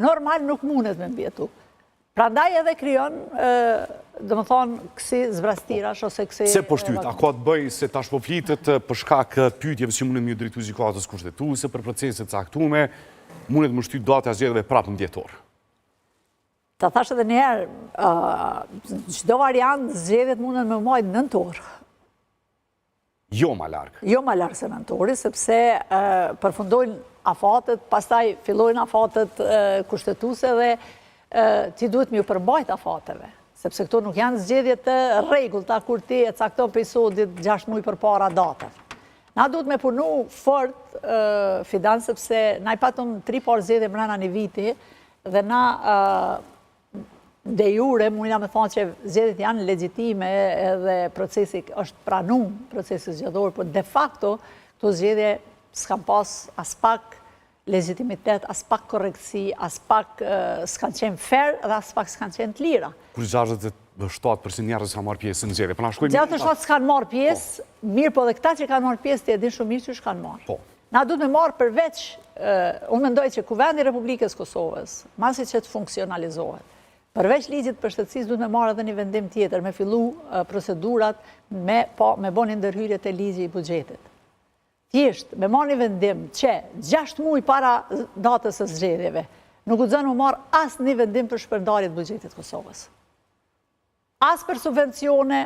normal nuk mundet me mbjetu. Prandaj edhe kryon, dhe më thonë, kësi zvrastirash ose kësi... Se po shtyt, a ka të bëj se tash po flitet për shkak pyetjeve që mundet me drejtu gjykatës kushtetuese për proceset caktume, mundet më shtyt data zgjedhjeve prapë në dhjetor. Ta thash edhe njerë, çdo variant zgjedhjet mundet me majtë nëntor. Jo ma largë. Jo ma largë se nëntori, sepse përfundojnë afatet, pastaj fillojnë afatet kushtetuese dhe ti duhet më përmbajt afateve. Sepse këto nuk janë zgjedhjet të rregullta kur ti e cakton episodit 6 muaj përpara datës. Na duhet me punu fort Fidan, sepse na i patëm 3 parë zgjedhje brenda një viti dhe na de jure mundina me thonë që zgjedhjet janë legjitime edhe procesi është pranuar, procesi zgjedhor, por de facto këto zgjedhje s'kan pas as pak legitimitet, as pak korrektësi, as pak s'kan qenë fair dhe as pak s'kan qenë të lira. Kur 67% njerëz kanë marrë pjesë në zgjedhje, po na shkojmë. 67% s'kan marrë pjesë, mirë po dhe këta që kanë marrë pjesë ti e din shumë mirë që s'kan marrë. Po. Na duhet me marrë përveç, unë mendoj që Kuvendi i Republikës Kosovës, masi që të funksionalizohet, përveç ligjit për shtetësisë duhet me marrë edhe një vendim tjetër, me fillu procedurat me bon ndërhyrjet e ligji i buxhetit. Thjesht, me marrë një vendim që 6 muaj para datës së zgjedhjeve, nuk guxon u marrë as një vendim për shpërndarje të buxhetit Kosovës. As për subvencione,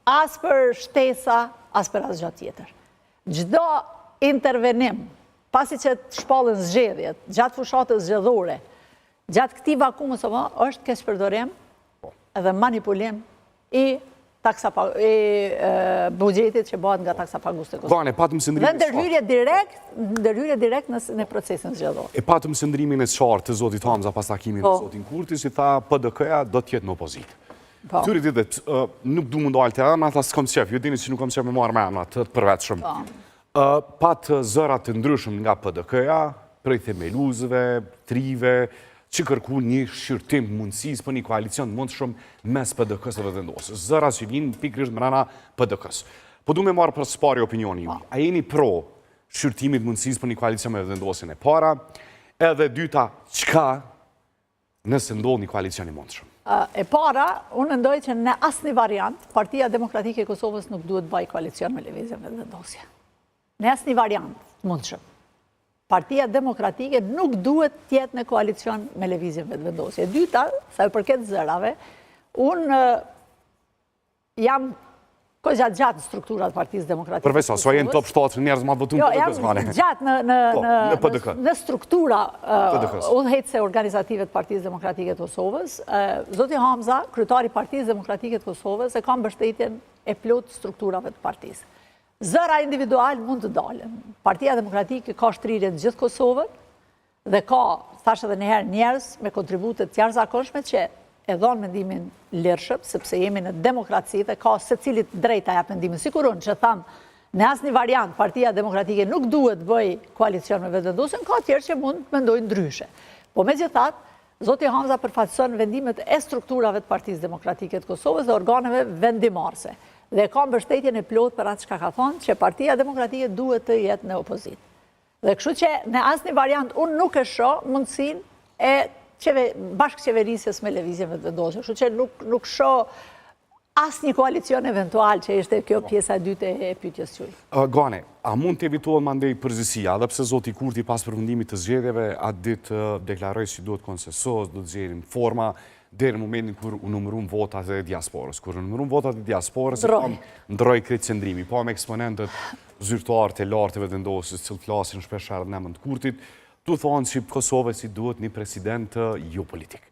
as për shtesa, as për asgjë tjetër. Çdo intervenim, pasi që të shpallën zgjedhjet, gjatë fushatës zgjedhore, gjatë këtij vakumës është keqpërdorim edhe manipulim i buxhetit që bëhet nga taksa paguese e Kosovës. Dhe ndërhyrje direkt në procesin zgjedhor. E patëm sëndrimin e qartë të zotit Hamza pas takimit me zotin Kurti, si tha PDK-ja do të jetë në opozitë. Këtyre ditët nuk du më ndalë të emra, tha s'kom qef, ju dini që nuk kom qef me marrë me emra të përvetshëm. Pat zërat të ndryshëm nga PDK-ja, prej themeluzëve, trive, që kërku një shqyrtim mundësis për një koalicion mundshëm mes PDK-s dhe vendosës. Zëra që vinë pikrisht mrena PDK-s. Po du me marrë për spari opinioni ju. A jeni pro shqyrtimit mundësis për një koalicion me vendosin e para, edhe dyta, qka nëse ndodh një koalicion i mundshëm? E para, unë mendoj që në asnjë variant, Partia Demokratike e Kosovës nuk duhet bëj koalicion me lëvizjen me vendosje. Në asnjë variant mundshëm. Partia Demokratike nuk duhet tjetë në koalicion me lëvizjen me vendosje. Dyta, sa i përket zërave, unë jam gjatë në strukturat Partisë Demokratike. Përveç sa, so jenë top 7 njerëz ma votuar në PDK-s mane. Gjatë në struktura udhëheqëse organizative të Partisë Demokratike të Kosovës, zoti Hamza, kryetari i Partisë Demokratike të Kosovës, e ka mbështetjen e plot strukturave të partisë. Zëra individual mund të dalen. Partia Demokratike ka shtrirje në gjithë Kosovën dhe ka, thash edhe njëherë, njerëz me kontributet të jashtëzakonshme që e dhonë mendimin lirshëm, sepse jemi në demokraci dhe ka secilit drejta jap mendimin. Sikur unë që thamë, në asnjë variant Partia Demokratike nuk duhet bëj koalicion me vendosjen, ka tjerë që mund të mendojnë ndryshe. Po megjithatë, zoti Hamza përfaqëson vendimet e strukturave të Partisë Demokratike të Kosovës dhe organeve vendimarrëse. Dhe ka mbështetjen e plot për atë çka ka thonë, që Partia Demokratike duhet të jetë në opozitë. Dhe kështu që në asnjë variant unë nuk e shoh mundësinë e bashkëqeverisjes me lëvizjen me vendosje. Kështu që nuk shoh asnjë koalicion eventual që ishte kjo pjesa e dytë e pyetjes tuaj. Gane, a mund të evitohet mandej përgjithësia, edhe pse zoti Kurti pas përfundimit të zgjedhjeve atë ditë deklaroi se duhet konsensus, do të zgjerim forma deri në momentin kur u numëruan votat e diasporës. Kur u numëruan votat e diasporës, ndroi krejt qendrimi, pa me eksponentët zyrtar të lartë të vendosjes, që flasin shpesh në emër të Kurtit, tu thonë që Kosovës i duhet një president jo politik.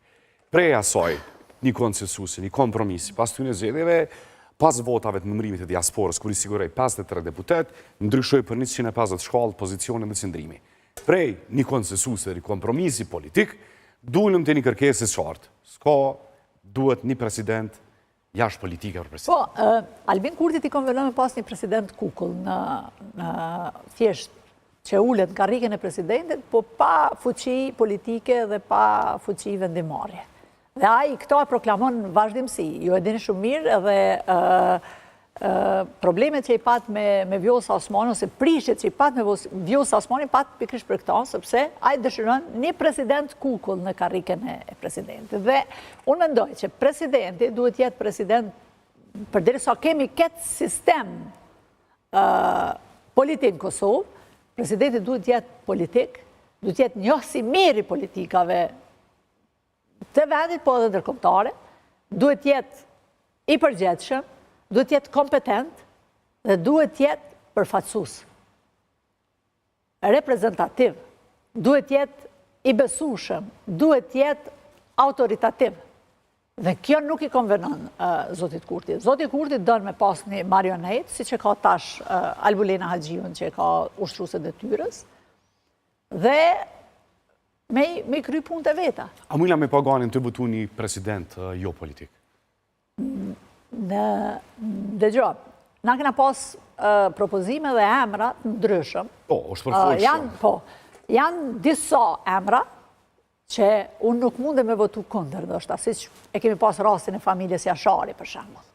Prej asaj, një konsensus, një kompromis, pas këtyre zgjedhjeve, pas votave të numërimit të diasporës, kur i siguroi 53 deputet, ndryshoi për 150 shkallë pozicionin dhe qendrimi. Prej një konsensus dhe një kompromisi politik, dulëm të një kërkesë të qartë. S'ka duhet një president jashtë politike për president. Po, Albin Kurti i konvenoi me pas një president kukull në thjesht që ulet në karriken e presidentit, po pa fuqi politike dhe pa fuqi vendimarrje. Dhe ai këto e proklamon vazhdimsi. Ju e dini shumë mirë edhe problemet që i pat me Vjosa Osmani, ose prishjet që i pat me Vjosa Osmani, pat pikrish për këta, sepse a i dëshiron një president kukull në karriken e presidentit. Dhe unë mendoj që presidenti duhet jetë president, përderi sa kemi këtë sistem politik në Kosovë, presidenti duhet jetë politik, duhet jetë njohësi mirë i politikave të vendit, po edhe ndërkombëtare, duhet jetë i përgjithshëm, duhet jetë kompetent dhe duhet jetë përfaqësues, reprezentativ, duhet jetë i besueshëm, duhet jetë autoritativ. Dhe kjo nuk i konvenon Zotit Kurti. Zotit Kurti dënë me pas një marionet, si që ka tash Albulena Haxhiun, që ka ushtruese detyrës, dhe me kry punë të veta. A mujna me paganin të bëtu një president jo politik? Dëgjoj, na kena pas propozime dhe emra të ndryshëm. Po, është përfolë shumë. Po, janë disa emra që unë nuk mundem me votu kundër, ndoshta, siç e kemi pas rastin e familjes Jashari, për shembull.